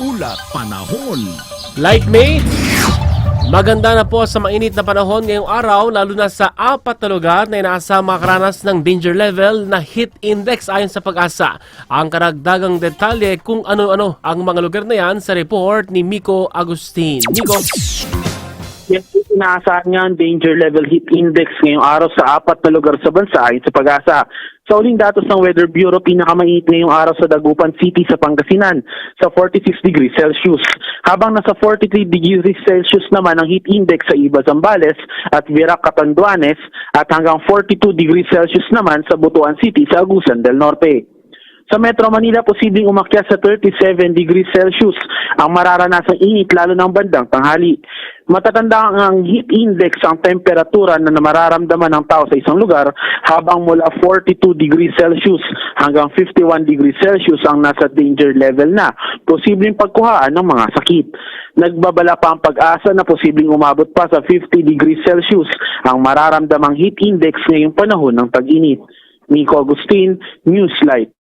Ulat Panahon. Lightmates, maganda na po sa mainit na panahon ngayong araw, lalo na sa 4 na lugar na inaasahang makaranas ng danger level na heat index ayon sa Pag-asa. Ang karagdagang detalye kung ano-ano ang mga lugar na yan sa report ni Miko Agustin. Miko? Yan po inaasahan nga ang danger level heat index ngayong araw sa 4 na lugar sa bansa ayon sa Pag-asa. Sa uling datos ng Weather Bureau, pinakamainit ngayong araw sa Dagupan City sa Pangasinan sa 46 degrees Celsius. Habang nasa 43 degrees Celsius naman ang heat index sa Iba, Zambales at Virac, Catanduanes at hanggang 42 degrees Celsius naman sa Butuan City sa Agusan del Norte. Sa Metro Manila, posibleng umakyat sa 37 degrees Celsius ang mararanasang init lalo ng bandang tanghali. Matatanda ang heat index ang temperatura na mararamdaman ng tao sa isang lugar habang mula 42 degrees Celsius hanggang 51 degrees Celsius ang nasa danger level na, posibleng pagkuhaan ng mga sakit. Nagbabala pa ang Pag-asa na posibleng umabot pa sa 50 degrees Celsius ang mararamdamang heat index ngayong panahon ng tag-init. Miko Agustin, Newslight.